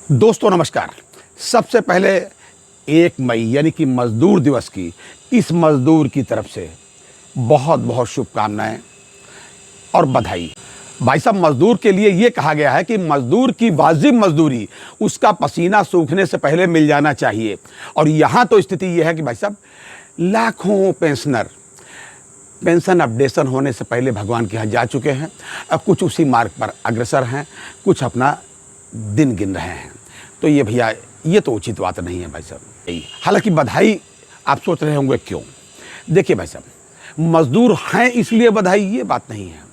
दोस्तों नमस्कार। सबसे पहले 1 मई यानी कि मज़दूर दिवस की इस मज़दूर की तरफ से बहुत बहुत शुभकामनाएं और बधाई। भाई साहब, मज़दूर के लिए ये कहा गया है कि मज़दूर की वाजिब मज़दूरी उसका पसीना सूखने से पहले मिल जाना चाहिए। और यहाँ तो स्थिति ये है कि भाई साहब लाखों पेंशनर पेंशन अपडेशन होने से पहले भगवान के यहाँ जा चुके हैं और कुछ उसी मार्ग पर अग्रसर हैं, कुछ अपना दिन गिन रहे हैं। तो ये भैया ये तो उचित बात नहीं है भाई साहब। हालांकि बधाई आप सोच रहे होंगे क्यों। देखिए भाई साहब, मज़दूर हैं इसलिए बधाई ये बात नहीं है,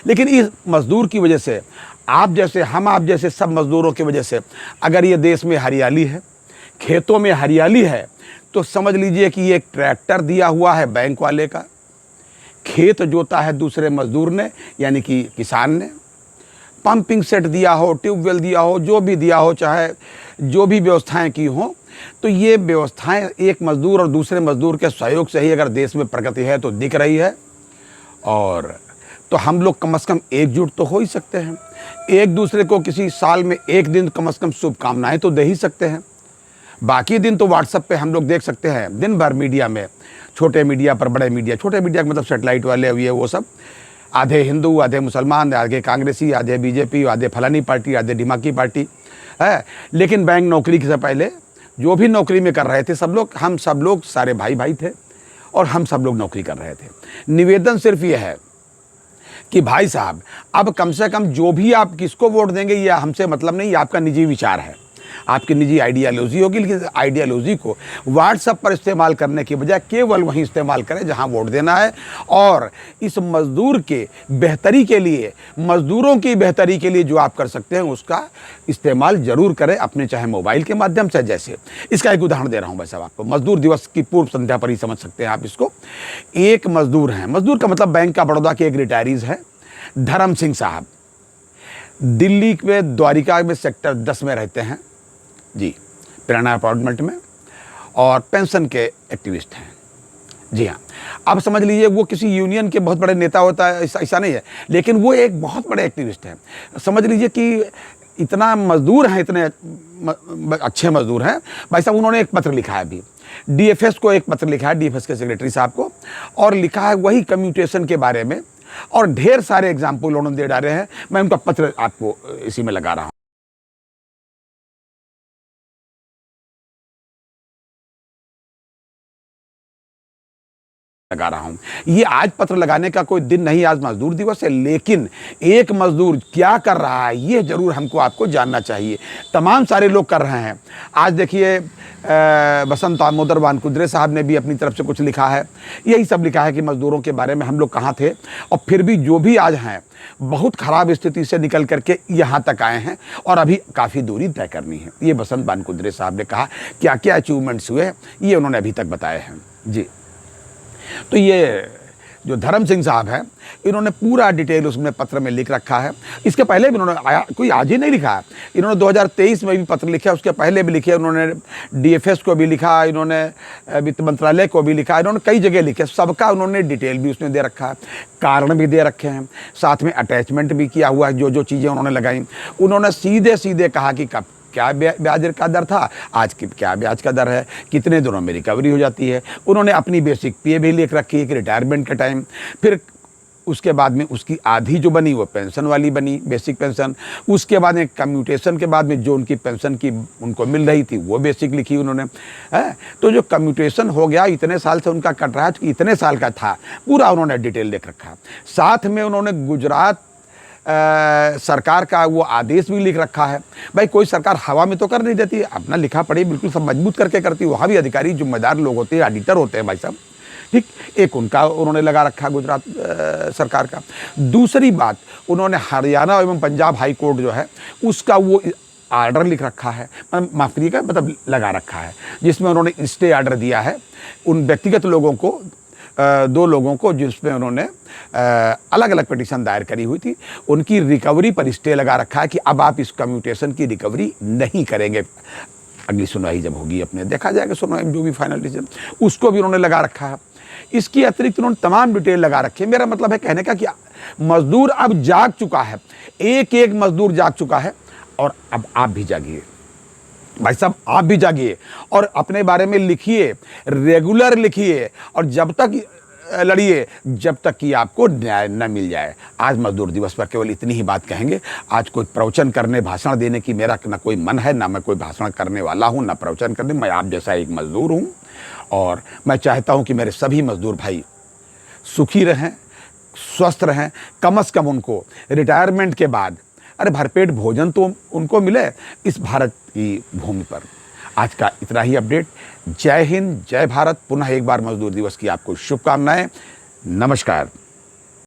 लेकिन इस मज़दूर की वजह से आप जैसे सब मज़दूरों की वजह से अगर ये देश में हरियाली है, खेतों में हरियाली है, तो समझ लीजिए कि ये ट्रैक्टर दिया हुआ है बैंक वाले का, खेत जोता है दूसरे मज़दूर ने यानी कि किसान ने, पंपिंग सेट दिया हो, ट्यूबवेल दिया हो, जो भी दिया हो, चाहे जो भी व्यवस्थाएं की हों, तो ये व्यवस्थाएं एक मज़दूर और दूसरे मज़दूर के सहयोग से ही अगर देश में प्रगति है तो दिख रही है। और तो हम लोग कम से कम एकजुट तो हो ही सकते हैं, एक दूसरे को किसी साल में एक दिन कम से कम शुभकामनाएं तो दे ही सकते हैं। बाकी दिन तो व्हाट्सएप पे हम लोग देख सकते हैं दिन भर मीडिया में, छोटे मीडिया पर बड़े मीडिया, छोटे मीडिया का मतलब सेटेलाइट वाले ये वो सब, आधे हिंदू, आधे मुसलमान, आधे कांग्रेसी, आधे बीजेपी, आधे फलानी पार्टी, आधे दिमागी पार्टी है। लेकिन बैंक नौकरी से पहले जो भी नौकरी में कर रहे थे सब लोग, हम सब लोग सारे भाई भाई थे और हम सब लोग नौकरी कर रहे थे। निवेदन सिर्फ ये है कि भाई साहब अब कम से कम जो भी आप किसको वोट देंगे ये हमसे मतलब नहीं, ये आपका निजी विचार है, आपकी निजी आइडियालॉजी होगी, लेकिन आइडियालॉजी को व्हाट्सएप पर इस्तेमाल करने की बजाय केवल वहीं इस्तेमाल करें जहां वोट देना है। और इस मज़दूर के बेहतरी के लिए, मज़दूरों की बेहतरी के लिए जो आप कर सकते हैं उसका इस्तेमाल ज़रूर करें, अपने चाहे मोबाइल के माध्यम से। जैसे इसका एक उदाहरण दे रहा हूँ भाई साहब आपको, मज़दूर दिवस की पूर्व संध्या पर ही समझ सकते हैं आप इसको। एक मज़दूर हैं, मज़दूर का मतलब बैंक का बड़ौदा के एक रिटायरीज है, धर्म सिंह साहब, दिल्ली के द्वारिका में सेक्टर 10 में रहते हैं जी, प्रेरणा अपार्टमेंट में, और पेंशन के एक्टिविस्ट हैं। जी हाँ, अब समझ लीजिए वो किसी यूनियन के बहुत बड़े नेता होता है ऐसा नहीं है, लेकिन वो एक बहुत बड़े एक्टिविस्ट हैं। समझ लीजिए कि इतना मज़दूर हैं, इतने अच्छे मज़दूर हैं भाई साहब। उन्होंने एक पत्र लिखा है अभी, डीएफएस को एक पत्र लिखा है, डीएफएस के सेक्रेटरी साहब को, और लिखा है वही कम्यूटेशन के बारे में, और ढेर सारे एग्जाम्पल उन्होंने दे डाले हैं। मैं उनका पत्र आपको इसी में लगा रहा हूँ। ये आज पत्र लगाने का कोई दिन नहीं, आज मजदूर दिवस है, लेकिन एक मजदूर क्या कर रहा है ये जरूर हमको आपको जानना चाहिए। तमाम सारे लोग कर रहे हैं। आज देखिए बसंत दामोदर वानकुद्रे साहब ने भी अपनी तरफ से कुछ लिखा है, यही सब लिखा है कि मजदूरों के बारे में हम लोग कहाँ थे, और फिर भी जो भी आज हैं बहुत ख़राब स्थिति से निकल करके यहाँ तक आए हैं और अभी काफ़ी दूरी तय करनी है। ये बसंत वानकुद्रे साहब ने कहा, क्या क्या अचीवमेंट्स हुए ये उन्होंने अभी तक बताए हैं जी। तो ये जो धर्म सिंह साहब हैं, इन्होंने पूरा डिटेल उसमें पत्र में लिख रखा है। इसके पहले भी उन्होंने कोई आज ही नहीं लिखा है, इन्होंने 2023 में भी पत्र लिखा, उसके पहले भी लिखे, उन्होंने डीएफएस को भी लिखा, इन्होंने वित्त मंत्रालय को भी लिखा, इन्होंने कई जगह लिखे, सबका उन्होंने डिटेल भी उसमें दे रखा है, कारण भी दे रखे हैं, साथ में अटैचमेंट भी किया हुआ है। जो जो चीज़ें उन्होंने लगाई, उन्होंने सीधे सीधे कहा कि कब क्या ब्याज का दर था, आज की क्या ब्याज का दर है, कितने दिनों में रिकवरी हो जाती है। उन्होंने अपनी बेसिक पे भी लिख रखी है कि रिटायरमेंट के टाइम, फिर उसके बाद में उसकी आधी जो बनी वो पेंशन वाली बनी, बेसिक पेंशन। उसके बाद में कम्यूटेशन के बाद में जो उनकी पेंशन की उनको मिल रही थी वो बेसिक लिखी उन्होंने है। तो जो कम्यूटेशन हो गया इतने साल से उनका कट रहा है, इतने साल का था, पूरा उन्होंने डिटेल लिख रखा। साथ में उन्होंने गुजरात सरकार का वो आदेश भी लिख रखा है। भाई कोई सरकार हवा में तो कर नहीं देती, अपना लिखा पढ़ी बिल्कुल सब मजबूत करके करती है। वहाँ भी अधिकारी जिम्मेदार लोग होते हैं, ऑडिटर होते हैं भाई साहब, ठीक। एक उनका उन्होंने लगा रखा गुजरात सरकार का। दूसरी बात, उन्होंने हरियाणा एवं पंजाब हाई कोर्ट जो है उसका वो आर्डर लिख रखा है, माफी का मतलब लगा रखा है, जिसमें उन्होंने स्टे आर्डर दिया है उन व्यक्तिगत लोगों को, 2 लोगों को जिसमें उन्होंने अलग अलग पिटीशन दायर करी हुई थी, उनकी रिकवरी पर स्टे लगा रखा है कि अब आप इस कम्यूटेशन की रिकवरी नहीं करेंगे। अगली सुनवाई जब होगी अपने देखा जाएगा, सुनवाई जो भी फाइनल डिसीजन, उसको भी उन्होंने लगा रखा है। इसकी अतिरिक्त उन्होंने तमाम डिटेल लगा रखी है। मेरा मतलब है कहने का कि मजदूर अब जाग चुका है, एक एक मजदूर जाग चुका है, और अब आप भी जागिए। भाई साहब आप भी जागिए और अपने बारे में लिखिए, रेगुलर लिखिए और जब तक लड़िए जब तक कि आपको न्याय न मिल जाए। आज मजदूर दिवस पर केवल इतनी ही बात कहेंगे। आज कोई प्रवचन करने, भाषण देने की मेरा ना कोई मन है, ना मैं कोई भाषण करने वाला हूँ, ना प्रवचन करने। मैं आप जैसा एक मजदूर हूँ और मैं चाहता हूँ कि मेरे सभी मजदूर भाई सुखी रहें, स्वस्थ रहें। कम से कम उनको रिटायरमेंट के बाद अरे भरपेट भोजन तो उनको मिले इस भारत की भूमि पर। आज का इतना ही अपडेट। जय हिंद, जय भारत। पुनः एक बार मजदूर दिवस की आपको शुभकामनाएं। नमस्कार।